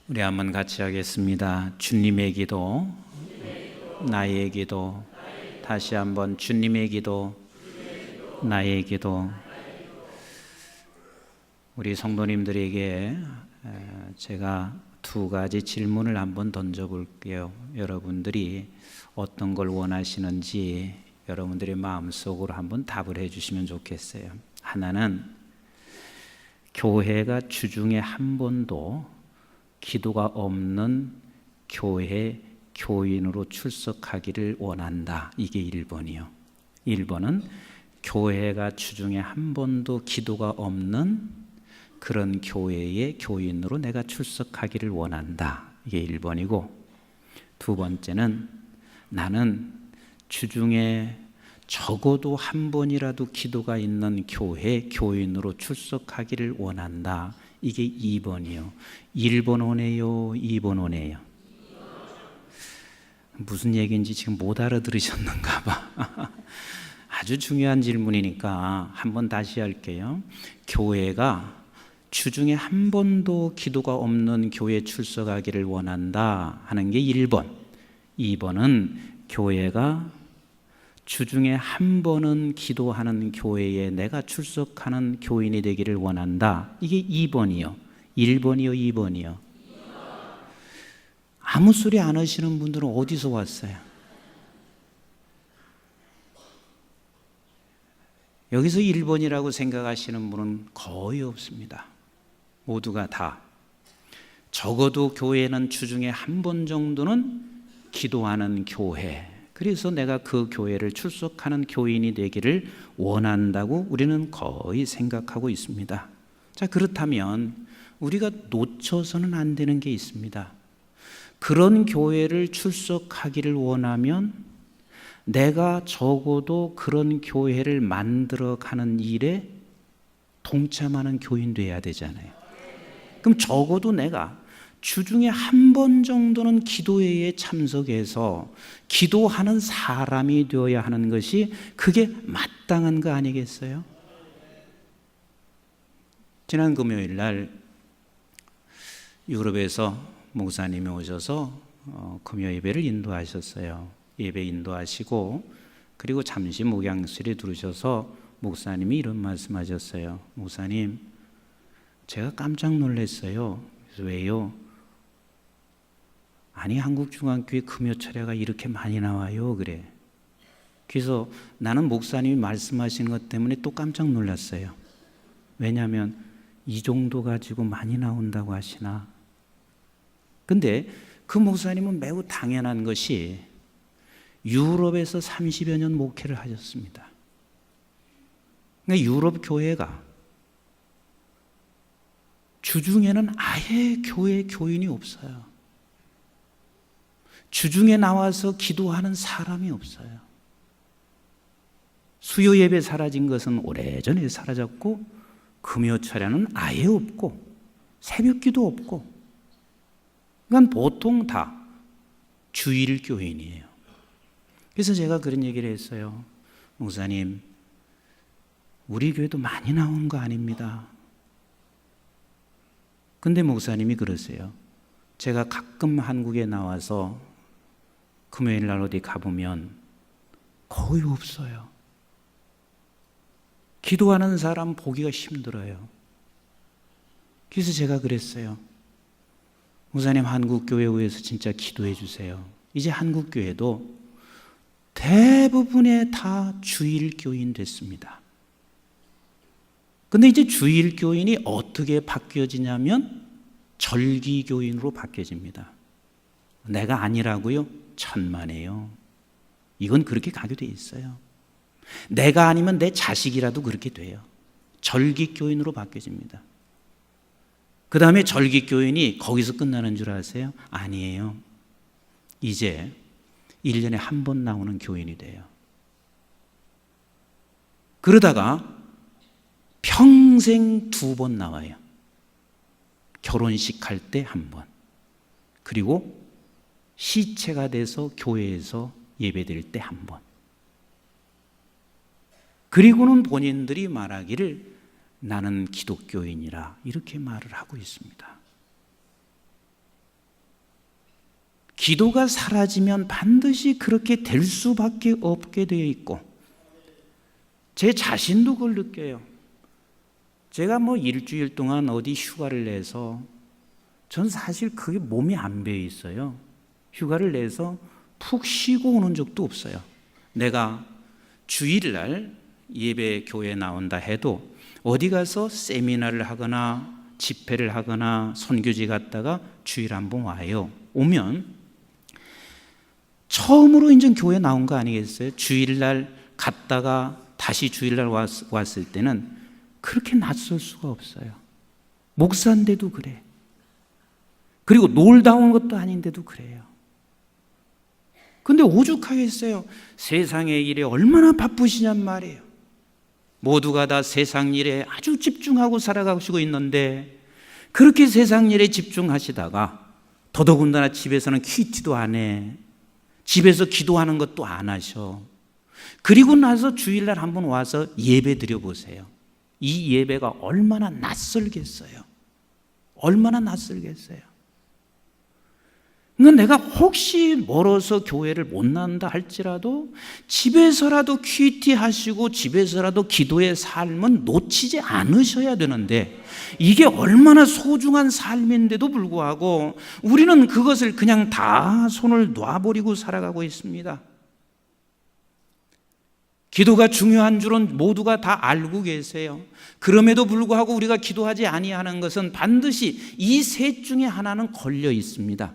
우리 한번 같이 하겠습니다. 주님의 기도, 나의 기도. 다시 한번 주님의 기도, 나의 기도. 우리 성도님들에게 제가 두 가지 질문을 한번 던져볼게요. 여러분들이 어떤 걸 원하시는지 여러분들의 마음속으로 한번 답을 해주시면 좋겠어요. 하나는 교회가 주중에 한 번도 기도가 없는 교회 교인으로 출석하기를 원한다. 이게 1번이요. 1번은 교회가 주중에 한 번도 기도가 없는 그런 교회의 교인으로 내가 출석하기를 원한다. 이게 1번이고, 두 번째는 나는 주중에 적어도 한 번이라도 기도가 있는 교회 교인으로 출석하기를 원한다. 이게 2번이요. 1번 오네요, 2번 오네요. 무슨 얘기인지 지금 못 알아들으셨는가 봐. 아주 중요한 질문이니까 한번 다시 할게요. 교회가 주중에 한 번도 기도가 없는 교회에 출석하기를 원한다 하는 게 1번. 2번은 교회가 주중에 한 번은 기도하는 교회에 내가 출석하는 교인이 되기를 원한다. 이게 2번이요. 1번이요, 2번이요. 아무 소리 안 하시는 분들은 어디서 왔어요? 여기서 1번이라고 생각하시는 분은 거의 없습니다. 모두가 다 적어도 교회는 주중에 한 번 정도는 기도하는 교회, 그래서 내가 그 교회를 출석하는 교인이 되기를 원한다고 우리는 거의 생각하고 있습니다. 자, 그렇다면 우리가 놓쳐서는 안 되는 게 있습니다. 그런 교회를 출석하기를 원하면 내가 적어도 그런 교회를 만들어가는 일에 동참하는 교인 돼야 되잖아요. 그럼 적어도 내가 주중에 한 번 정도는 기도회에 참석해서 기도하는 사람이 되어야 하는 것이 그게 마땅한 거 아니겠어요? 지난 금요일 날 유럽에서 목사님이 오셔서 금요 예배를 인도하셨어요. 예배 인도하시고 그리고 잠시 목양실에 들으셔서 목사님이 이런 말씀하셨어요. 목사님, 제가 깜짝 놀랐어요. 그래서 왜요? 아니, 한국중앙교회 금요 철야가 이렇게 많이 나와요. 그래. 그래서 나는 목사님이 말씀하신 것 때문에 또 깜짝 놀랐어요. 왜냐하면 이 정도 가지고 많이 나온다고 하시나. 근데 그 목사님은 매우 당연한 것이 유럽에서 30여 년 목회를 하셨습니다. 그러니까 유럽 교회가 주중에는 아예 교회 교인이 없어요. 주중에 나와서 기도하는 사람이 없어요. 수요 예배 사라진 것은 오래전에 사라졌고, 금요 철야는 아예 없고, 새벽 기도 없고, 그러니까 보통 다 주일 교인이에요. 그래서 제가 그런 얘기를 했어요. 목사님, 우리 교회도 많이 나오는 거 아닙니다. 근데 목사님이 그러세요. 제가 가끔 한국에 나와서 금요일 날 어디 가보면 거의 없어요. 기도하는 사람 보기가 힘들어요. 그래서 제가 그랬어요. 목사님, 한국교회에 의해서 진짜 기도해 주세요. 이제 한국교회도 대부분의 다 주일교인 됐습니다. 근데 이제 주일교인이 어떻게 바뀌어지냐면 절기교인으로 바뀌어집니다. 내가 아니라고요? 천만에요. 이건 그렇게 가게 돼 있어요. 내가 아니면 내 자식이라도 그렇게 돼요. 절기교인으로 바뀌어집니다. 그 다음에 절기교인이 거기서 끝나는 줄 아세요? 아니에요. 이제 1년에 한 번 나오는 교인이 돼요. 그러다가 평생 2번 나와요. 결혼식 할 때 1번, 그리고 시체가 돼서 교회에서 예배드릴 때 1번. 그리고는 본인들이 말하기를 나는 기독교인이라 이렇게 말을 하고 있습니다. 기도가 사라지면 반드시 그렇게 될 수밖에 없게 되어 있고, 제 자신도 그걸 느껴요. 제가 일주일 동안 어디 휴가를 내서, 전 사실 그게 몸이 안 배어 있어요. 휴가를 내서 푹 쉬고 오는 적도 없어요. 내가 주일날 예배 교회에 나온다 해도 어디 가서 세미나를 하거나 집회를 하거나 선교지 갔다가 주일 한번 와요. 오면 처음으로 이제 교회 나온 거 아니겠어요? 주일날 갔다가 다시 주일날 왔을 때는 그렇게 낯설 수가 없어요. 목사인데도 그래. 그리고 놀다 온 것도 아닌데도 그래요. 근데 오죽하겠어요. 세상의 일에 얼마나 바쁘시냔 말이에요. 모두가 다 세상 일에 아주 집중하고 살아가시고 있는데, 그렇게 세상 일에 집중하시다가 더더군다나 집에서는 큐티도 안 해. 집에서 기도하는 것도 안 하셔. 그리고 나서 주일날 한번 와서 예배 드려보세요. 이 예배가 얼마나 낯설겠어요. 얼마나 낯설겠어요. 그러니까 내가 혹시 멀어서 교회를 못 나온다 할지라도 집에서라도 큐티 하시고 집에서라도 기도의 삶은 놓치지 않으셔야 되는데, 이게 얼마나 소중한 삶인데도 불구하고 우리는 그것을 그냥 다 손을 놔버리고 살아가고 있습니다. 기도가 중요한 줄은 모두가 다 알고 계세요. 그럼에도 불구하고 우리가 기도하지 아니하는 것은 반드시 이 셋 중에 하나는 걸려 있습니다.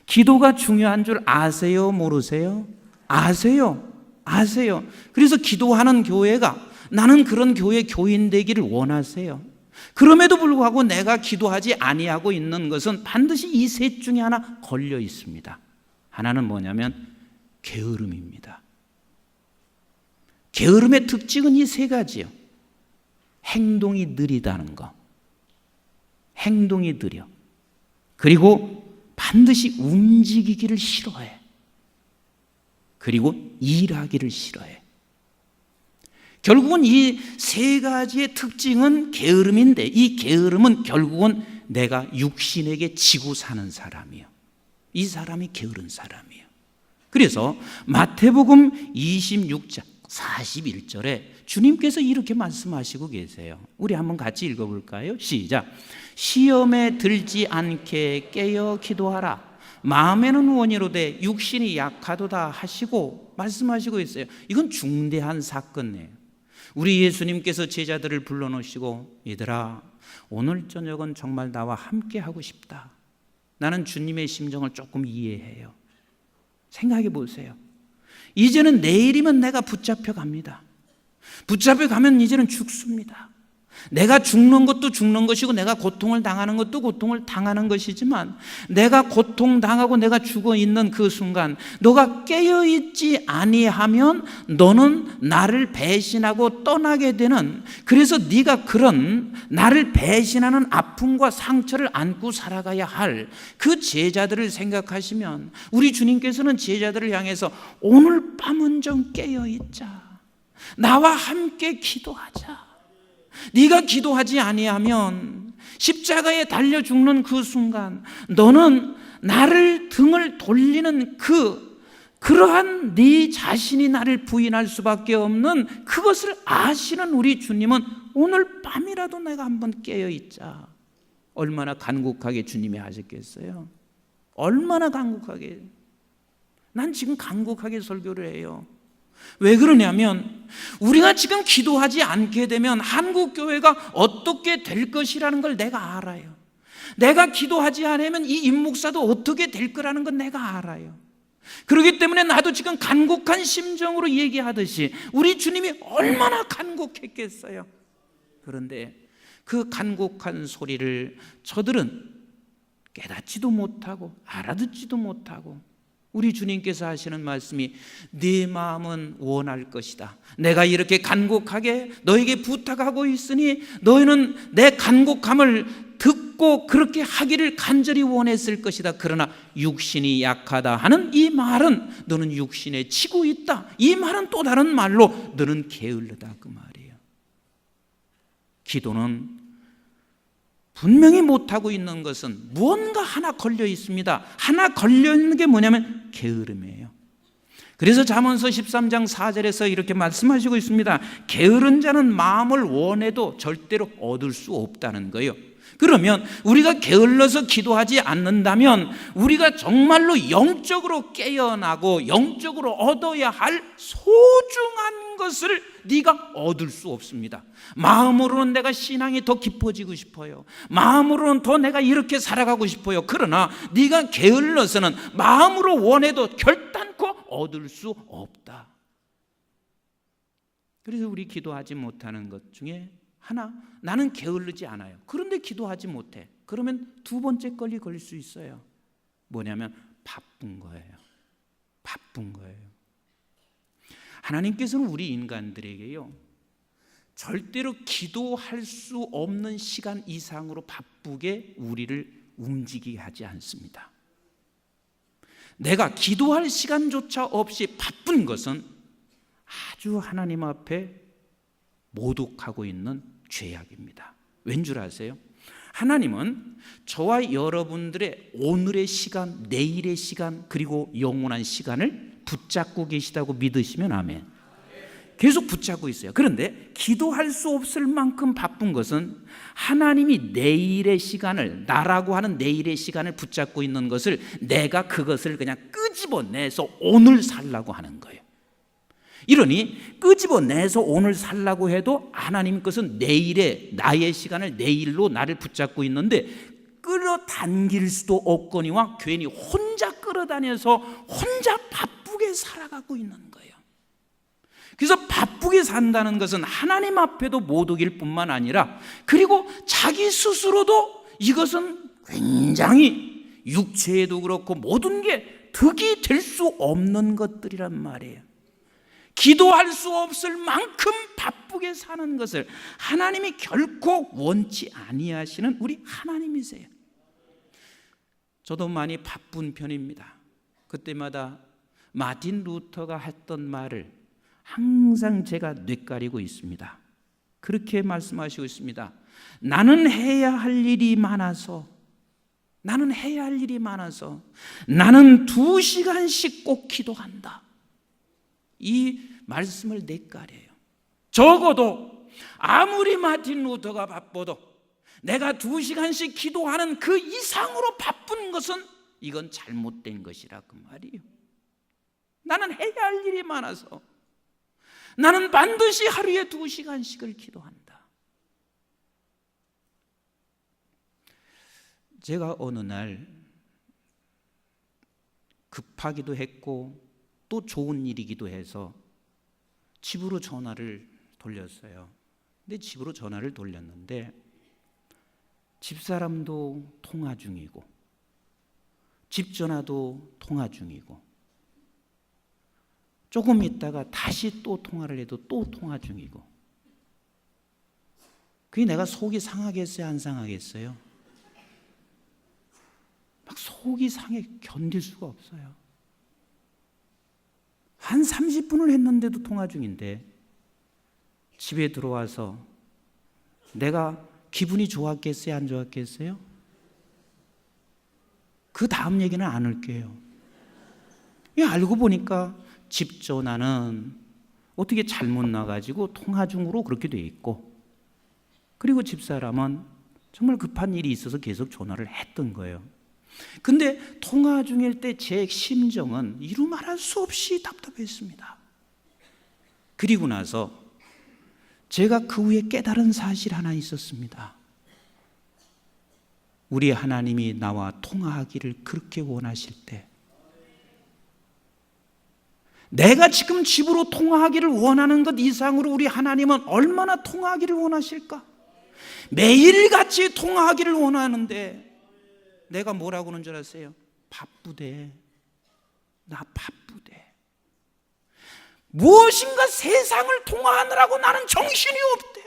기도가 중요한 줄 아세요? 모르세요? 아세요. 아세요. 그래서 기도하는 교회가, 나는 그런 교회 교인 되기를 원하세요. 그럼에도 불구하고 내가 기도하지 아니하고 있는 것은 반드시 이 셋 중에 하나 걸려 있습니다. 하나는 뭐냐면 게으름입니다. 게으름의 특징은 이 세 가지요. 행동이 느리다는 거. 행동이 느려. 그리고 반드시 움직이기를 싫어해. 그리고 일하기를 싫어해. 결국은 이 세 가지의 특징은 게으름인데, 이 게으름은 결국은 내가 육신에게 지고 사는 사람이에요. 이 사람이 게으른 사람이에요. 그래서 마태복음 26장 41절에 주님께서 이렇게 말씀하시고 계세요. 우리 한번 같이 읽어볼까요? 시작. 시험에 들지 않게 깨어 기도하라. 마음에는 원이로되 육신이 약하도다 하시고 말씀하시고 있어요. 이건 중대한 사건이에요. 우리 예수님께서 제자들을 불러놓으시고, 얘들아, 오늘 저녁은 정말 나와 함께 하고 싶다. 나는 주님의 심정을 조금 이해해요. 생각해 보세요. 이제는 내일이면 내가 붙잡혀 갑니다. 붙잡혀 가면 이제는 죽습니다. 내가 죽는 것도 죽는 것이고 내가 고통을 당하는 것도 고통을 당하는 것이지만, 내가 고통당하고 내가 죽어 있는 그 순간 너가 깨어있지 아니하면 너는 나를 배신하고 떠나게 되는, 그래서 네가 그런 나를 배신하는 아픔과 상처를 안고 살아가야 할 그 제자들을 생각하시면, 우리 주님께서는 제자들을 향해서 오늘 밤은 좀 깨어있자. 나와 함께 기도하자. 네가 기도하지 아니하면 십자가에 달려 죽는 그 순간 너는 나를 등을 돌리는 그러한 네 자신이 나를 부인할 수밖에 없는 그것을 아시는 우리 주님은 오늘 밤이라도 내가 한번 깨어있자. 얼마나 간곡하게 주님이 하셨겠어요? 얼마나 간곡하게. 난 지금 간곡하게 설교를 해요. 왜 그러냐면 우리가 지금 기도하지 않게 되면 한국교회가 어떻게 될 것이라는 걸 내가 알아요. 내가 기도하지 않으면 이 임목사도 어떻게 될 거라는 건 내가 알아요. 그렇기 때문에 나도 지금 간곡한 심정으로 얘기하듯이 우리 주님이 얼마나 간곡했겠어요. 그런데 그 간곡한 소리를 저들은 깨닫지도 못하고 알아듣지도 못하고, 우리 주님께서 하시는 말씀이 네 마음은 원할 것이다. 내가 이렇게 간곡하게 너에게 부탁하고 있으니 너희는 내 간곡함을 듣고 그렇게 하기를 간절히 원했을 것이다. 그러나 육신이 약하다 하는 이 말은 너는 육신에 지고 있다. 이 말은 또 다른 말로 너는 게을르다 그 말이에요. 기도는 분명히 못하고 있는 것은 무언가 하나 걸려 있습니다. 하나 걸려 있는 게 뭐냐면 게으름이에요. 그래서 잠언서 13장 4절에서 이렇게 말씀하시고 있습니다. 게으른 자는 마음을 원해도 절대로 얻을 수 없다는 거예요. 그러면 우리가 게을러서 기도하지 않는다면 우리가 정말로 영적으로 깨어나고 영적으로 얻어야 할 소중한 것을 네가 얻을 수 없습니다. 마음으로는 내가 신앙이 더 깊어지고 싶어요. 마음으로는 더 내가 이렇게 살아가고 싶어요. 그러나 네가 게을러서는 마음으로 원해도 결단코 얻을 수 없다. 그래서 우리 기도하지 못하는 것 중에 하나, 나는 게으르지 않아요. 그런데 기도하지 못해. 그러면 두 번째 걸이 걸릴 수 있어요. 뭐냐면 바쁜 거예요. 바쁜 거예요. 하나님께서는 우리 인간들에게요, 절대로 기도할 수 없는 시간 이상으로 바쁘게 우리를 움직이게 하지 않습니다. 내가 기도할 시간조차 없이 바쁜 것은 아주 하나님 앞에 모독하고 있는 죄악입니다. 왠 줄 아세요? 하나님은 저와 여러분들의 오늘의 시간, 내일의 시간, 그리고 영원한 시간을 붙잡고 계시다고 믿으시면 아멘. 계속 붙잡고 있어요. 그런데 기도할 수 없을 만큼 바쁜 것은 하나님이 내일의 시간을, 나라고 하는 내일의 시간을 붙잡고 있는 것을 내가 그것을 그냥 끄집어내서 오늘 살라고 하는 거예요. 이러니 끄집어내서 오늘 살라고 해도 하나님 것은 내일의 나의 시간을 내일로 나를 붙잡고 있는데 끌어당길 수도 없거니와 괜히 혼자 끌어다녀서 혼자 바쁘게 살아가고 있는 거예요. 그래서 바쁘게 산다는 것은 하나님 앞에도 모독일 뿐만 아니라 그리고 자기 스스로도 이것은 굉장히 육체에도 그렇고 모든 게 득이 될 수 없는 것들이란 말이에요. 기도할 수 없을 만큼 바쁘게 사는 것을 하나님이 결코 원치 아니하시는 우리 하나님이세요. 저도 많이 바쁜 편입니다. 그때마다 마틴 루터가 했던 말을 항상 제가 뇌까리고 있습니다. 그렇게 말씀하시고 있습니다. 나는 해야 할 일이 많아서 나는 2시간씩 꼭 기도한다. 이 말씀을 뇌까려요. 적어도 아무리 마틴 루터가 바빠도 내가 2시간씩 기도하는 그 이상으로 바쁜 것은 이건 잘못된 것이라 그 말이에요. 나는 해야 할 일이 많아서 나는 반드시 하루에 2시간씩을 기도한다. 제가 어느 날 급하기도 했고 또 좋은 일이기도 해서 집으로 전화를 돌렸어요. 근데 집으로 전화를 돌렸는데 집사람도 통화 중이고 집 전화도 통화 중이고 조금 있다가 다시 또 통화를 해도 또 통화 중이고 그게 내가 속이 상하겠어요? 안 상하겠어요? 막 속이 상해 견딜 수가 없어요. 한 30분을 했는데도 통화 중인데 집에 들어와서 내가 기분이 좋았겠어요? 안 좋았겠어요? 그 다음 얘기는 안 할게요. 알고 보니까 집 전화는 어떻게 잘못 나가지고 통화 중으로 그렇게 돼 있고 그리고 집사람은 정말 급한 일이 있어서 계속 전화를 했던 거예요. 근데 통화 중일 때 제 심정은 이루 말할 수 없이 답답했습니다. 그리고 나서 제가 그 후에 깨달은 사실 하나 있었습니다. 우리 하나님이 나와 통화하기를 그렇게 원하실 때 내가 지금 집으로 통화하기를 원하는 것 이상으로 우리 하나님은 얼마나 통화하기를 원하실까? 매일같이 통화하기를 원하는데 내가 뭐라고 하는 줄 아세요? 바쁘대. 나 바쁘대. 무엇인가 세상을 통화하느라고 나는 정신이 없대.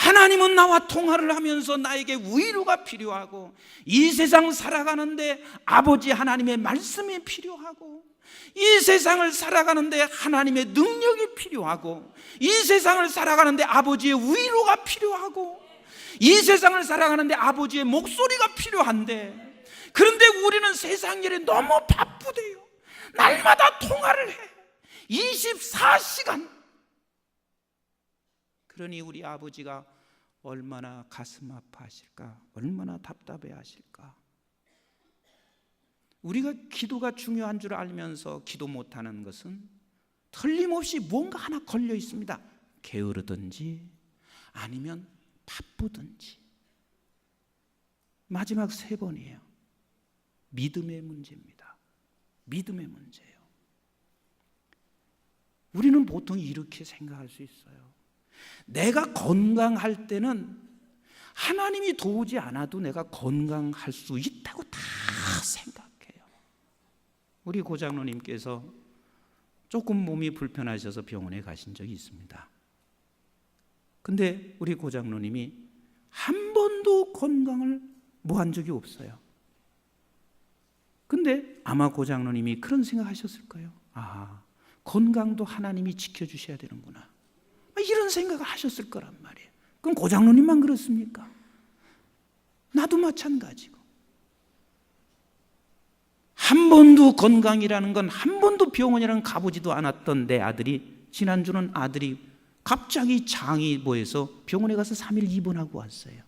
하나님은 나와 통화를 하면서 나에게 위로가 필요하고, 이 세상 살아가는데 아버지 하나님의 말씀이 필요하고, 이 세상을 살아가는데 하나님의 능력이 필요하고, 이 세상을 살아가는데 아버지의 위로가 필요하고, 이 세상을 살아가는데 아버지의 목소리가 필요한데, 그런데 우리는 세상 일에 너무 바쁘대요. 날마다 통화를 해, 24시간. 그러니 우리 아버지가 얼마나 가슴 아파하실까, 얼마나 답답해 하실까. 우리가 기도가 중요한 줄 알면서 기도 못하는 것은 틀림없이 뭔가 하나 걸려 있습니다. 게으르든지 아니면 바쁘든지. 마지막 3번이에요. 믿음의 문제입니다. 믿음의 문제예요. 우리는 보통 이렇게 생각할 수 있어요. 내가 건강할 때는 하나님이 도우지 않아도 내가 건강할 수 있다고 다 생각해요. 우리 고장로님께서 조금 몸이 불편하셔서 병원에 가신 적이 있습니다. 근데 우리 고장로님이 한 번도 건강을 뭐 한 적이 없어요. 근데 아마 고장로님이 그런 생각하셨을 거예요. 아, 건강도 하나님이 지켜주셔야 되는구나, 이런 생각을 하셨을 거란 말이에요. 그럼 고장로님만 그렇습니까? 나도 마찬가지고. 한 번도 건강이라는 건, 한 번도 병원이라는 가보지도 않았던 내 아들이, 지난주는 아들이 갑자기 장이 뭐해서 병원에 가서 3일 입원하고 왔어요.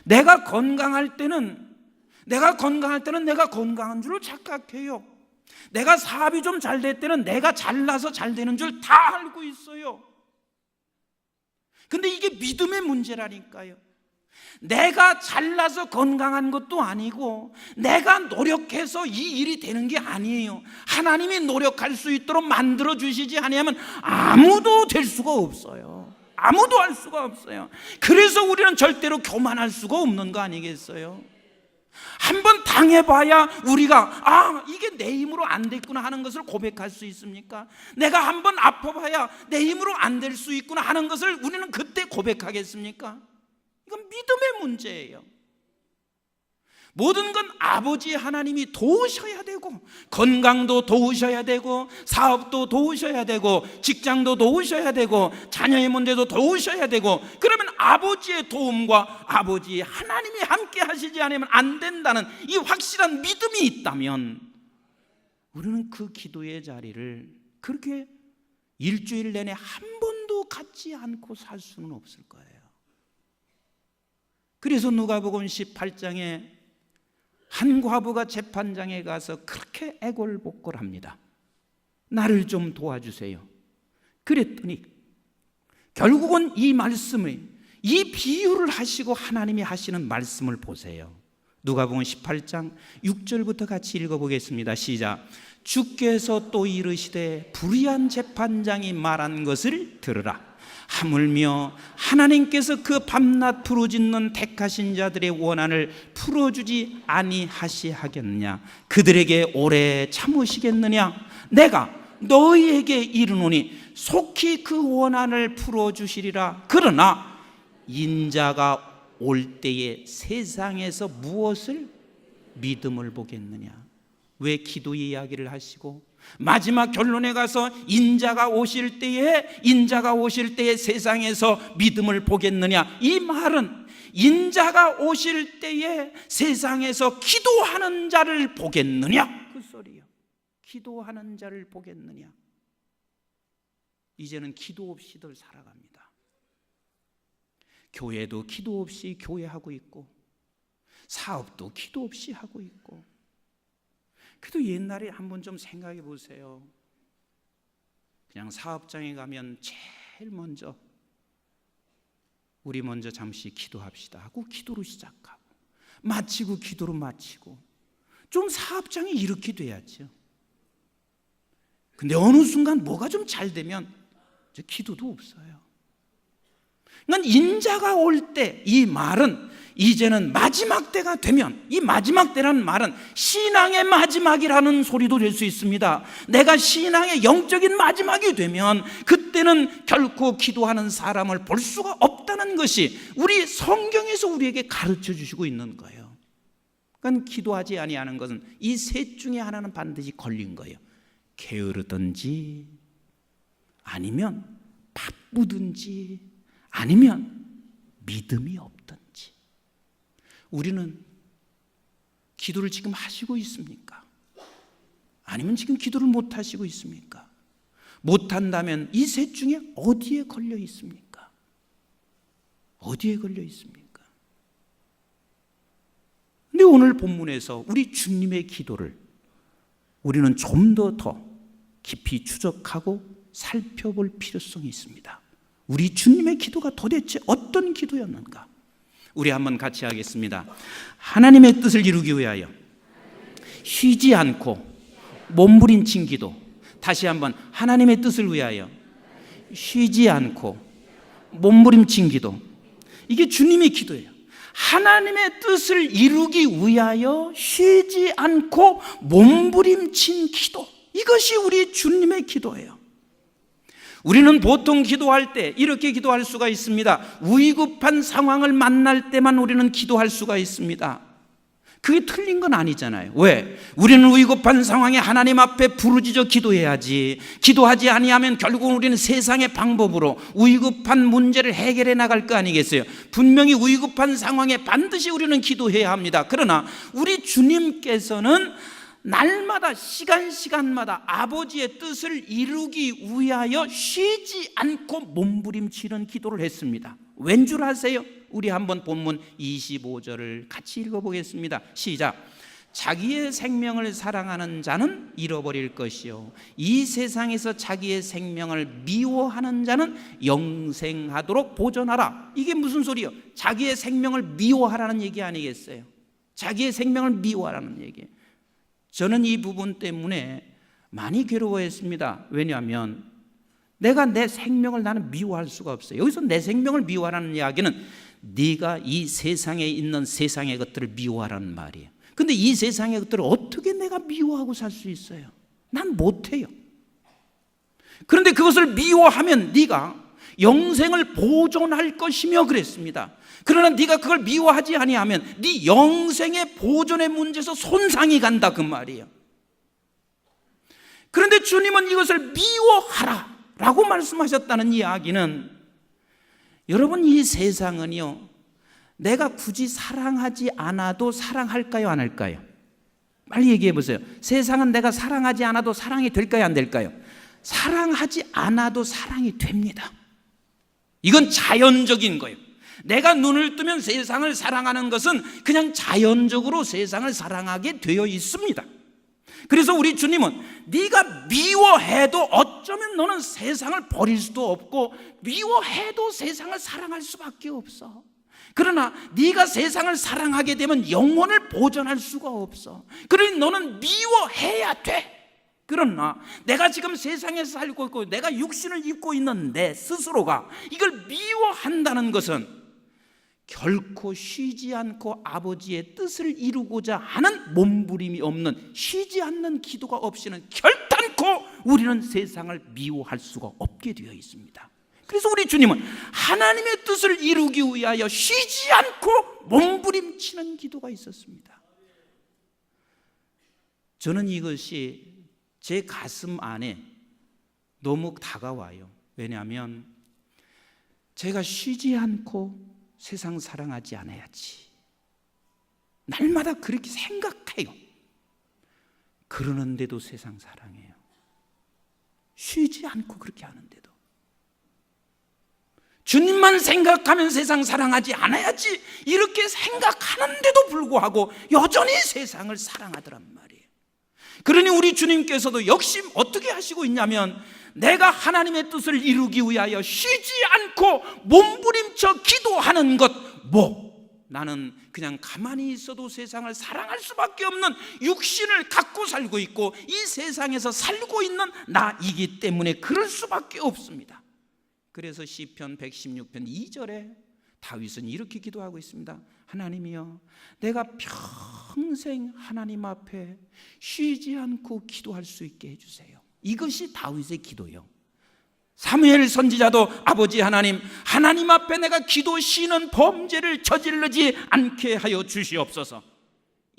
내가 건강할 때는 내가 건강한 줄을 착각해요. 내가 사업이 좀 잘 될 때는 내가 잘나서 잘 되는 줄 다 알고 있어요. 근데 이게 믿음의 문제라니까요. 내가 잘나서 건강한 것도 아니고, 내가 노력해서 이 일이 되는 게 아니에요. 하나님이 노력할 수 있도록 만들어 주시지 아니하면 아무도 될 수가 없어요. 아무도 할 수가 없어요. 그래서 우리는 절대로 교만할 수가 없는 거 아니겠어요? 한번 당해봐야 우리가 이게 내 힘으로 안 됐구나 하는 것을 고백할 수 있습니까? 내가 한번 아파봐야 내 힘으로 안 될 수 있구나 하는 것을 우리는 그때 고백하겠습니까? 이건 믿음의 문제예요. 모든 건 아버지 하나님이 도우셔야 되고, 건강도 도우셔야 되고, 사업도 도우셔야 되고, 직장도 도우셔야 되고, 자녀의 문제도 도우셔야 되고, 그러면 아버지의 도움과 아버지 하나님이 함께 하시지 않으면 안 된다는 이 확실한 믿음이 있다면, 우리는 그 기도의 자리를 그렇게 일주일 내내 한 번도 갖지 않고 살 수는 없을 거예요. 그래서 누가복음 18장에 한 과부가 재판장에 가서 그렇게 애걸복걸합니다. 나를 좀 도와주세요. 그랬더니 결국은 이 말씀을, 이 비유를 하시고 하나님이 하시는 말씀을 보세요. 누가복음 18장 6절부터 같이 읽어보겠습니다. 시작. 주께서 또 이르시되 불의한 재판장이 말한 것을 들으라. 하물며 하나님께서 그 밤낮 부르짖는 택하신 자들의 원한을 풀어주지 아니하시하겠냐? 그들에게 오래 참으시겠느냐? 내가 너희에게 이르노니 속히 그 원한을 풀어주시리라. 그러나 인자가 올 때에 세상에서 무엇을 믿음을 보겠느냐? 왜 기도 이야기를 하시고 마지막 결론에 가서 인자가 오실 때에 세상에서 믿음을 보겠느냐? 이 말은 인자가 오실 때에 세상에서 기도하는 자를 보겠느냐? 그 소리요. 기도하는 자를 보겠느냐? 이제는 기도 없이들 살아갑니다. 교회도 기도 없이 교회하고 있고, 사업도 기도 없이 하고 있고. 그래도 옛날에 한번 좀 생각해 보세요. 그냥 사업장에 가면 제일 먼저 우리 먼저 잠시 기도합시다 하고 기도로 시작하고, 마치고 기도로 마치고. 좀 사업장이 이렇게 돼야죠. 근데 어느 순간 뭐가 좀 잘 되면 이제 기도도 없어요. 난 인자가 올 때 이 말은 이제는 마지막 때가 되면, 이 마지막 때라는 말은 신앙의 마지막이라는 소리도 될 수 있습니다. 내가 신앙의 영적인 마지막이 되면 그때는 결코 기도하는 사람을 볼 수가 없다는 것이 우리 성경에서 우리에게 가르쳐 주시고 있는 거예요. 그러니까 기도하지 아니하는 것은 이 셋 중에 하나는 반드시 걸린 거예요. 게으르든지, 아니면 바쁘든지, 아니면 믿음이 없든지. 우리는 기도를 지금 하시고 있습니까? 아니면 지금 기도를 못 하시고 있습니까? 못 한다면 이 셋 중에 어디에 걸려 있습니까? 어디에 걸려 있습니까? 근데 오늘 본문에서 우리 주님의 기도를 우리는 좀 더 깊이 추적하고 살펴볼 필요성이 있습니다. 우리 주님의 기도가 도대체 어떤 기도였는가? 우리 한번 같이 하겠습니다. 하나님의 뜻을 이루기 위하여 쉬지 않고 몸부림친 기도. 다시 한번, 하나님의 뜻을 위하여 쉬지 않고 몸부림친 기도. 이게 주님의 기도예요. 하나님의 뜻을 이루기 위하여 쉬지 않고 몸부림친 기도. 이것이 우리 주님의 기도예요. 우리는 보통 기도할 때 이렇게 기도할 수가 있습니다. 위급한 상황을 만날 때만 우리는 기도할 수가 있습니다. 그게 틀린 건 아니잖아요. 왜? 우리는 위급한 상황에 하나님 앞에 부르짖어 기도해야지. 기도하지 아니하면 결국은 우리는 세상의 방법으로 위급한 문제를 해결해 나갈 거 아니겠어요? 분명히 위급한 상황에 반드시 우리는 기도해야 합니다. 그러나 우리 주님께서는 날마다 시간마다 아버지의 뜻을 이루기 위하여 쉬지 않고 몸부림치는 기도를 했습니다. 왠 줄 아세요? 우리 한번 본문 25절을 같이 읽어보겠습니다. 시작. 자기의 생명을 사랑하는 자는 잃어버릴 것이요 이 세상에서 자기의 생명을 미워하는 자는 영생하도록 보존하라. 이게 무슨 소리예요? 자기의 생명을 미워하라는 얘기 아니겠어요? 자기의 생명을 미워하라는 얘기예요. 저는 이 부분 때문에 많이 괴로워했습니다. 왜냐하면 내가 내 생명을 나는 미워할 수가 없어요. 여기서 내 생명을 미워하라는 이야기는 네가 이 세상에 있는 세상의 것들을 미워하라는 말이에요. 근데 이 세상의 것들을 어떻게 내가 미워하고 살 수 있어요? 난 못해요. 그런데 그것을 미워하면 네가 영생을 보존할 것이며 그랬습니다. 그러나 네가 그걸 미워하지 아니하면 네 영생의 보존의 문제에서 손상이 간다 그 말이에요. 그런데 주님은 이것을 미워하라 라고 말씀하셨다는 이야기는, 여러분 이 세상은요 내가 굳이 사랑하지 않아도 사랑할까요 안 할까요? 빨리 얘기해 보세요. 세상은 내가 사랑하지 않아도 사랑이 될까요 안 될까요? 사랑하지 않아도 사랑이 됩니다. 이건 자연적인 거예요. 내가 눈을 뜨면 세상을 사랑하는 것은 그냥 자연적으로 세상을 사랑하게 되어 있습니다. 그래서 우리 주님은 네가 미워해도 어쩌면 너는 세상을 버릴 수도 없고 미워해도 세상을 사랑할 수밖에 없어. 그러나 네가 세상을 사랑하게 되면 영혼을 보존할 수가 없어. 그러니 너는 미워해야 돼. 그러나 내가 지금 세상에서 살고 있고 내가 육신을 입고 있는 내 스스로가 이걸 미워한다는 것은 결코 쉬지 않고 아버지의 뜻을 이루고자 하는 몸부림이 없는, 쉬지 않는 기도가 없이는 결단코 우리는 세상을 미워할 수가 없게 되어 있습니다. 그래서 우리 주님은 하나님의 뜻을 이루기 위하여 쉬지 않고 몸부림치는 기도가 있었습니다. 저는 이것이 제 가슴 안에 너무 다가와요. 왜냐하면 제가 쉬지 않고 세상 사랑하지 않아야지, 날마다 그렇게 생각해요. 그러는데도 세상 사랑해요. 쉬지 않고 그렇게 하는데도. 주님만 생각하면 세상 사랑하지 않아야지 이렇게 생각하는데도 불구하고 여전히 세상을 사랑하더란 말이에요. 그러니 우리 주님께서도 역시 어떻게 하시고 있냐면, 내가 하나님의 뜻을 이루기 위하여 쉬지 않고 몸부림쳐 기도하는 것, 나는 그냥 가만히 있어도 세상을 사랑할 수밖에 없는 육신을 갖고 살고 있고 이 세상에서 살고 있는 나이기 때문에 그럴 수밖에 없습니다. 그래서 시편 116편 2절에 다윗은 이렇게 기도하고 있습니다. 하나님이여, 내가 평생 하나님 앞에 쉬지 않고 기도할 수 있게 해주세요. 이것이 다윗의 기도요. 사무엘 선지자도 아버지 하나님, 하나님 앞에 내가 기도 쉬는 범죄를 저지르지 않게 하여 주시옵소서.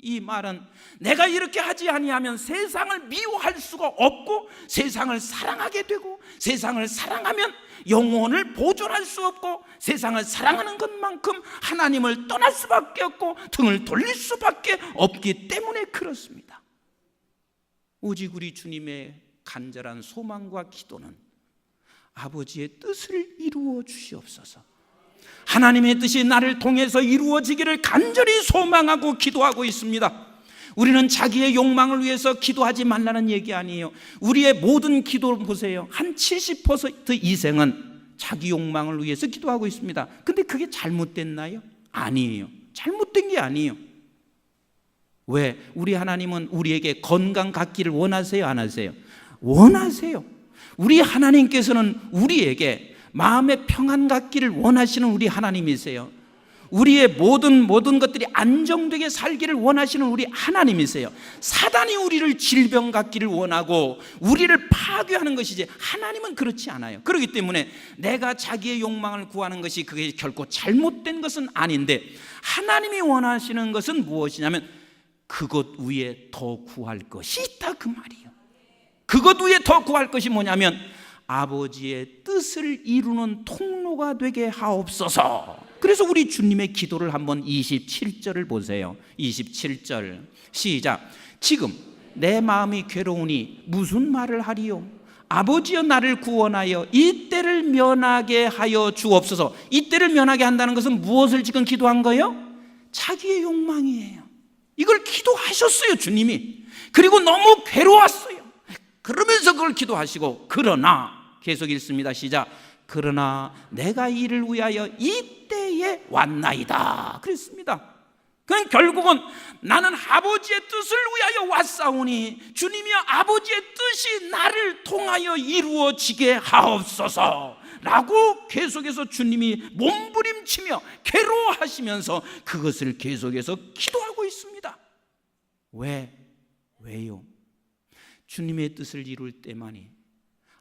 이 말은 내가 이렇게 하지 아니하면 세상을 미워할 수가 없고, 세상을 사랑하게 되고, 세상을 사랑하면 영혼을 보존할 수 없고, 세상을 사랑하는 것만큼 하나님을 떠날 수밖에 없고 등을 돌릴 수밖에 없기 때문에 그렇습니다. 오직 우리 주님의 간절한 소망과 기도는 아버지의 뜻을 이루어 주시옵소서. 하나님의 뜻이 나를 통해서 이루어지기를 간절히 소망하고 기도하고 있습니다. 우리는 자기의 욕망을 위해서 기도하지 말라는 얘기 아니에요. 우리의 모든 기도를 보세요. 한 70% 이상은 자기 욕망을 위해서 기도하고 있습니다. 근데 그게 잘못됐나요? 아니에요. 잘못된 게 아니에요. 왜? 우리 하나님은 우리에게 건강 갖기를 원하세요? 안 하세요? 원하세요. 우리 하나님께서는 우리에게 마음의 평안 갖기를 원하시는 우리 하나님이세요. 우리의 모든 것들이 안정되게 살기를 원하시는 우리 하나님이세요. 사단이 우리를 질병 갖기를 원하고 우리를 파괴하는 것이지 하나님은 그렇지 않아요. 그렇기 때문에 내가 자기의 욕망을 구하는 것이 그게 결코 잘못된 것은 아닌데, 하나님이 원하시는 것은 무엇이냐면 그것 위에 더 구할 것이 있다, 그 말이에요. 그것 위에 더 구할 것이 뭐냐면 아버지의 뜻을 이루는 통로가 되게 하옵소서. 그래서 우리 주님의 기도를 한번 27절을 보세요. 27절 시작. 지금 내 마음이 괴로우니 무슨 말을 하리요? 아버지여, 나를 구원하여 이 때를 면하게 하여 주옵소서. 이 때를 면하게 한다는 것은 무엇을 지금 기도한 거예요? 자기의 욕망이에요. 이걸 기도하셨어요, 주님이. 그리고 너무 괴로웠어요. 그러면서 그걸 기도하시고, 그러나 계속 읽습니다. 시작. 그러나 내가 이를 위하여 이때에 왔나이다 그랬습니다. 그럼 결국은 나는 아버지의 뜻을 위하여 왔사오니 주님이 아버지의 뜻이 나를 통하여 이루어지게 하옵소서 라고 계속해서 주님이 몸부림치며 괴로워하시면서 그것을 계속해서 기도하고 있습니다. 왜요? 주님의 뜻을 이룰 때만이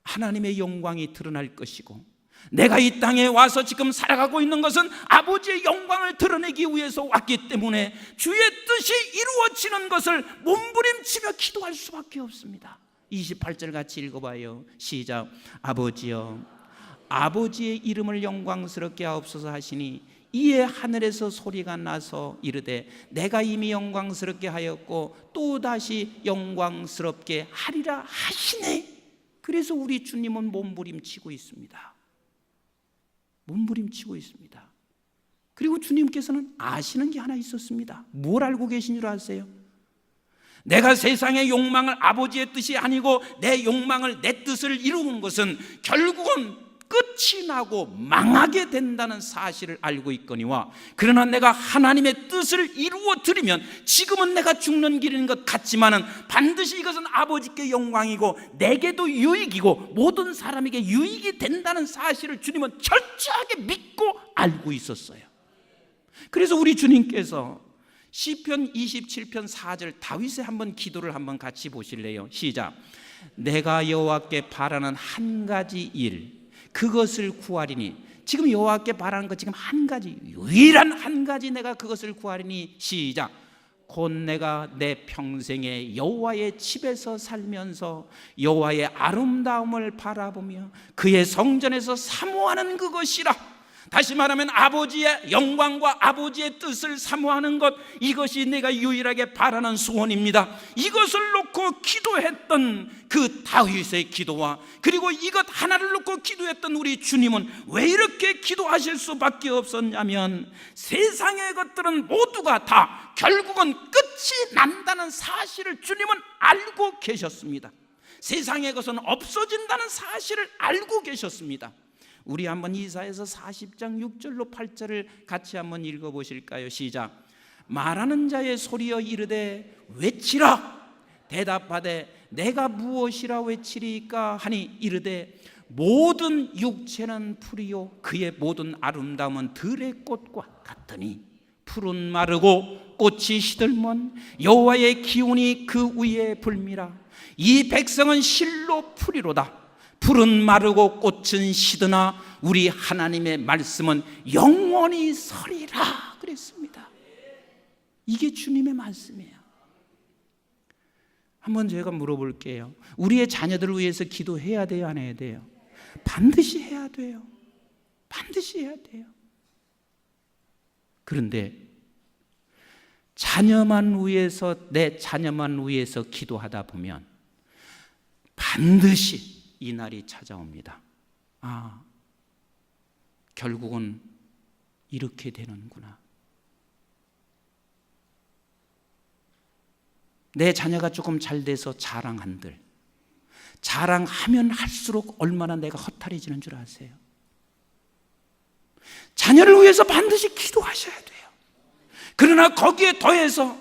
하나님의 영광이 드러날 것이고, 내가 이 땅에 와서 지금 살아가고 있는 것은 아버지의 영광을 드러내기 위해서 왔기 때문에 주의 뜻이 이루어지는 것을 몸부림치며 기도할 수밖에 없습니다. 28절 같이 읽어봐요. 시작. 아버지여, 아버지의 이름을 영광스럽게 하옵소서 하시니 이에 하늘에서 소리가 나서 이르되 내가 이미 영광스럽게 하였고 또다시 영광스럽게 하리라 하시네. 그래서 우리 주님은 몸부림치고 있습니다. 몸부림치고 있습니다. 그리고 주님께서는 아시는 게 하나 있었습니다. 뭘 알고 계신 줄 아세요? 내가 세상의 욕망을 아버지의 뜻이 아니고 내 욕망을, 내 뜻을 이루는 것은 결국은 끝이 나고 망하게 된다는 사실을 알고 있거니와, 그러나 내가 하나님의 뜻을 이루어 드리면 지금은 내가 죽는 길인 것 같지만은 반드시 이것은 아버지께 영광이고 내게도 유익이고 모든 사람에게 유익이 된다는 사실을 주님은 철저하게 믿고 알고 있었어요. 그래서 우리 주님께서 시편 27편 4절 다윗의 한번 기도를 한번 같이 보실래요? 시작. 내가 여호와께 바라는 한 가지 일, 그것을 구하리니. 지금 여호와께 바라는 것 지금 한 가지, 유일한 한 가지 내가 그것을 구하리니. 시작. 곧 내가 내 평생에 여호와의 집에서 살면서 여호와의 아름다움을 바라보며 그의 성전에서 사모하는 그것이라. 다시 말하면 아버지의 영광과 아버지의 뜻을 사모하는 것, 이것이 내가 유일하게 바라는 소원입니다. 이것을 놓고 기도했던 그 다윗의 기도와 그리고 이것 하나를 놓고 기도했던 우리 주님은 왜 이렇게 기도하실 수밖에 없었냐면, 세상의 것들은 모두가 다 결국은 끝이 난다는 사실을 주님은 알고 계셨습니다. 세상의 것은 없어진다는 사실을 알고 계셨습니다. 우리 한번 이사야서 40장 6절로 8절을 같이 한번 읽어보실까요? 시작. 말하는 자의 소리여 이르되 외치라. 대답하되 내가 무엇이라 외치리까 하니 이르되 모든 육체는 풀이요 그의 모든 아름다움은 들의 꽃과 같으니 풀은 마르고 꽃이 시들면 여호와의 기운이 그 위에 불미라. 이 백성은 실로 풀이로다. 풀은 마르고 꽃은 시드나 우리 하나님의 말씀은 영원히 서리라 그랬습니다. 이게 주님의 말씀이에요. 한번 제가 물어볼게요. 우리의 자녀들을 위해서 기도해야 돼요, 안 해야 돼요? 반드시 해야 돼요. 반드시 해야 돼요. 그런데 자녀만 위해서, 내 자녀만 위해서 기도하다 보면 반드시 이 날이 찾아옵니다. 아, 결국은 이렇게 되는구나. 내 자녀가 조금 잘 돼서 자랑한들, 자랑하면 할수록 얼마나 내가 허탈해지는 줄 아세요? 자녀를 위해서 반드시 기도하셔야 돼요. 그러나 거기에 더해서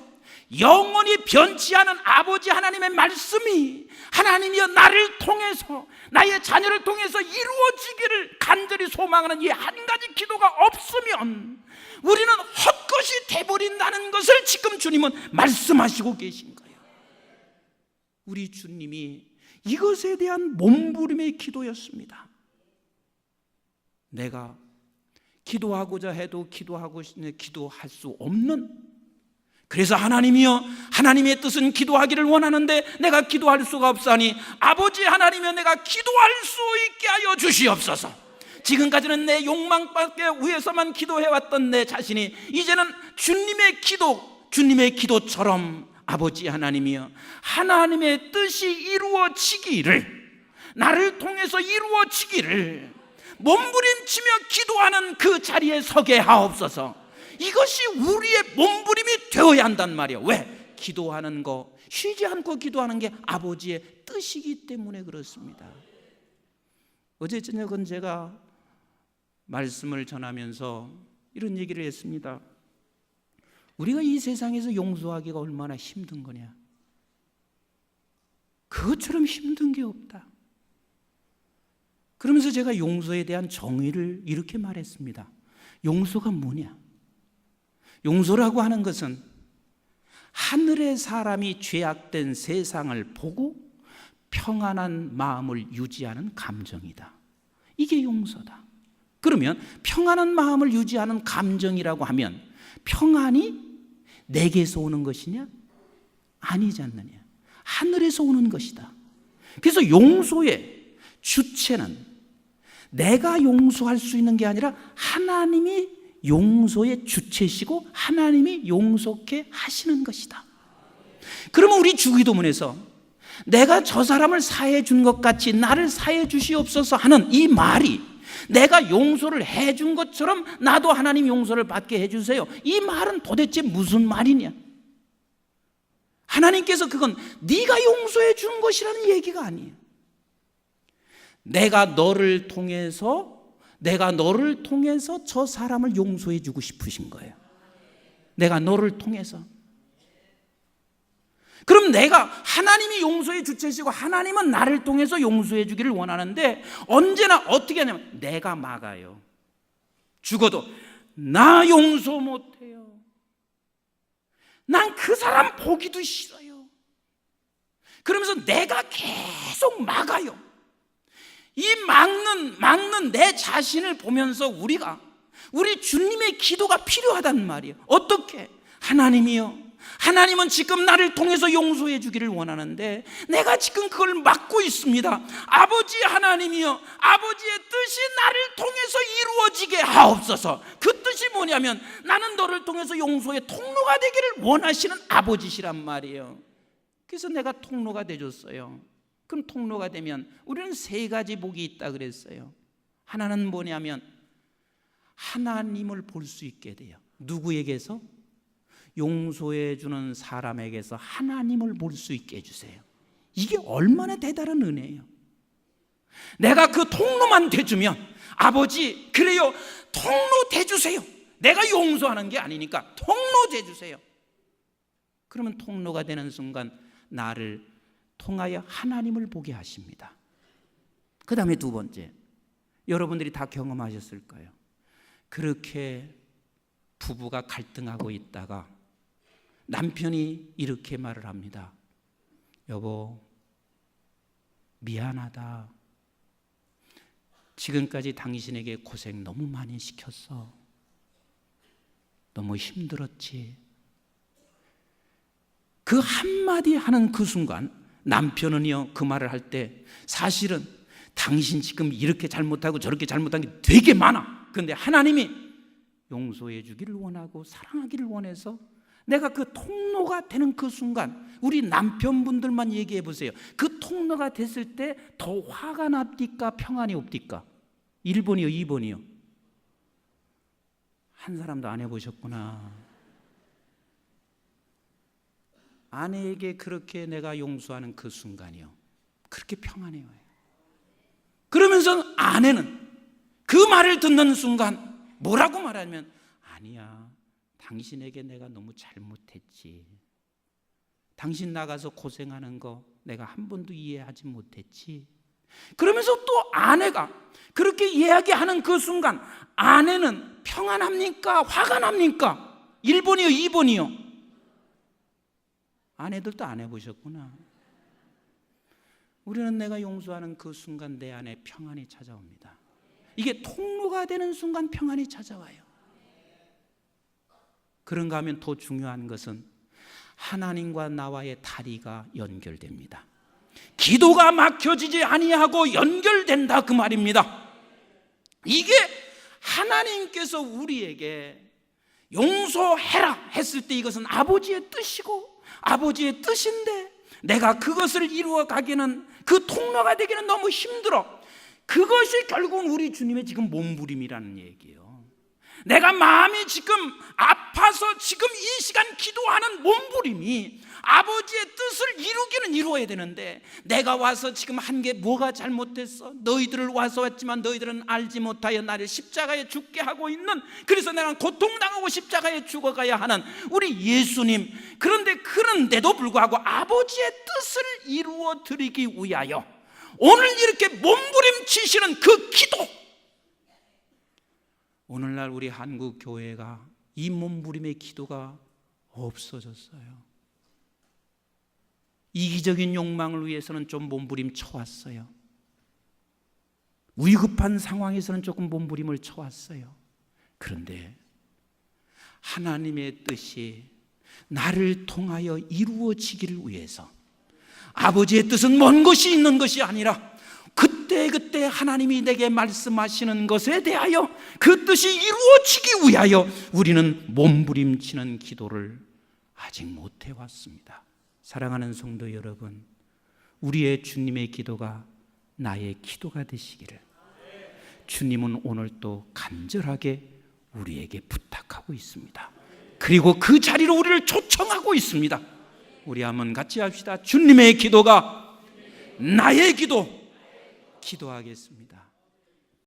영원히 변치 않은 아버지 하나님의 말씀이 하나님이여 나를 통해서, 나의 자녀를 통해서 이루어지기를 간절히 소망하는 이 한 가지 기도가 없으면 우리는 헛것이 돼버린다는 것을 지금 주님은 말씀하시고 계신 거예요. 우리 주님이 이것에 대한 몸부림의 기도였습니다. 내가 기도하고자 해도 기도할 수 없는, 그래서 하나님이여 하나님의 뜻은 기도하기를 원하는데 내가 기도할 수가 없사니 아버지 하나님이여 내가 기도할 수 있게 하여 주시옵소서. 지금까지는 내 욕망밖에 위해서만 기도해왔던 내 자신이 이제는 주님의 기도처럼 아버지 하나님이여 하나님의 뜻이 이루어지기를, 나를 통해서 이루어지기를 몸부림치며 기도하는 그 자리에 서게 하옵소서. 이것이 우리의 몸부림이 되어야 한단 말이에요. 왜? 기도하는 거, 쉬지 않고 기도하는 게 아버지의 뜻이기 때문에 그렇습니다. 어제 저녁은 제가 말씀을 전하면서 이런 얘기를 했습니다. 우리가 이 세상에서 용서하기가 얼마나 힘든 거냐. 그것처럼 힘든 게 없다. 그러면서 제가 용서에 대한 정의를 이렇게 말했습니다. 용서가 뭐냐? 용서라고 하는 것은 하늘의 사람이 죄악된 세상을 보고 평안한 마음을 유지하는 감정이다. 이게 용서다. 그러면 평안한 마음을 유지하는 감정이라고 하면 평안이 내게서 오는 것이냐? 아니지 않느냐? 하늘에서 오는 것이다. 그래서 용서의 주체는 내가 용서할 수 있는 게 아니라 하나님이 용서의 주체시고 하나님이 용서케 하시는 것이다. 그러면 우리 주기도문에서 내가 저 사람을 사해해 준 것 같이 나를 사해해 주시옵소서 하는 이 말이 내가 용서를 해준 것처럼 나도 하나님 용서를 받게 해주세요. 이 말은 도대체 무슨 말이냐? 하나님께서 그건 네가 용서해 준 것이라는 얘기가 아니에요. 내가 너를 통해서 저 사람을 용서해 주고 싶으신 거예요. 내가 너를 통해서. 그럼 내가 하나님이 용서의 주체시고 하나님은 나를 통해서 용서해 주기를 원하는데 언제나 어떻게 하냐면 내가 막아요. 죽어도 나 용서 못해요. 난 그 사람 보기도 싫어요. 그러면서 내가 계속 막아요. 이 막는 내 자신을 보면서 우리 주님의 기도가 필요하단 말이에요. 어떻게? 하나님이요, 하나님은 지금 나를 통해서 용서해 주기를 원하는데 내가 지금 그걸 막고 있습니다. 아버지 하나님이요, 아버지의 뜻이 나를 통해서 이루어지게 하옵소서. 그 뜻이 뭐냐면 나는 너를 통해서 용서의 통로가 되기를 원하시는 아버지시란 말이에요. 그래서 내가 통로가 되줬어요. 그럼 통로가 되면 우리는 세 가지 복이 있다 그랬어요. 하나는 뭐냐면 하나님을 볼 수 있게 돼요. 누구에게서? 용서해 주는 사람에게서 하나님을 볼 수 있게 해주세요. 이게 얼마나 대단한 은혜예요. 내가 그 통로만 돼주면 아버지 그래요, 통로 돼주세요. 내가 용서하는 게 아니니까 통로 돼주세요. 그러면 통로가 되는 순간 나를 통하여 하나님을 보게 하십니다. 그 다음에 두 번째, 여러분들이 다 경험하셨을 거예요. 그렇게 부부가 갈등하고 있다가 남편이 이렇게 말을 합니다. 여보, 미안하다. 지금까지 당신에게 고생 너무 많이 시켰어. 너무 힘들었지. 그 한마디 하는 그 순간 남편은요, 그 말을 할 때 사실은 당신 지금 이렇게 잘못하고 저렇게 잘못한 게 되게 많아. 그런데 하나님이 용서해 주기를 원하고 사랑하기를 원해서 내가 그 통로가 되는 그 순간, 우리 남편분들만 얘기해 보세요. 그 통로가 됐을 때 더 화가 납니까? 평안이 옵니까? 1번이요, 2번이요? 한 사람도 안 해보셨구나. 아내에게 그렇게 내가 용서하는 그 순간이요, 그렇게 평안해요. 그러면서 아내는 그 말을 듣는 순간 뭐라고 말하면, 아니야, 당신에게 내가 너무 잘못했지. 당신 나가서 고생하는 거 내가 한 번도 이해하지 못했지. 그러면서 또 아내가 그렇게 이야기하는 그 순간 아내는 평안합니까? 화가 납니까? 1번이요, 2번이요? 아내들도 안 해보셨구나. 우리는 내가 용서하는 그 순간 내 안에 평안이 찾아옵니다. 이게 통로가 되는 순간 평안이 찾아와요. 그런가 하면 더 중요한 것은 하나님과 나와의 다리가 연결됩니다. 기도가 막혀지지 아니하고 연결된다, 그 말입니다. 이게 하나님께서 우리에게 용서해라 했을 때 이것은 아버지의 뜻이고 아버지의 뜻인데, 내가 그것을 이루어 가기는, 그 통로가 되기는 너무 힘들어. 그것이 결국은 우리 주님의 지금 몸부림이라는 얘기예요. 내가 마음이 지금 아파서 지금 이 시간 기도하는 몸부림이 아버지의 뜻을 이루기는 이루어야 되는데, 내가 와서 지금 한 게 뭐가 잘못됐어? 너희들을 와서 왔지만 너희들은 알지 못하여 나를 십자가에 죽게 하고 있는, 그래서 내가 고통당하고 십자가에 죽어가야 하는 우리 예수님. 그런데도 불구하고 아버지의 뜻을 이루어 드리기 위하여 오늘 이렇게 몸부림치시는 그 기도, 오늘날 우리 한국 교회가 이 몸부림의 기도가 없어졌어요. 이기적인 욕망을 위해서는 좀 몸부림 쳐왔어요. 위급한 상황에서는 조금 몸부림을 쳐왔어요. 그런데 하나님의 뜻이 나를 통하여 이루어지기를 위해서, 아버지의 뜻은 먼 것이 있는 것이 아니라 그때 하나님이 내게 말씀하시는 것에 대하여 그 뜻이 이루어지기 위하여 우리는 몸부림치는 기도를 아직 못 해왔습니다. 사랑하는 성도 여러분, 우리의 주님의 기도가 나의 기도가 되시기를 주님은 오늘 또 간절하게 우리에게 부탁하고 있습니다. 그리고 그 자리로 우리를 초청하고 있습니다. 우리 한번 같이 합시다. 주님의 기도가 나의 기도. 기도하겠습니다.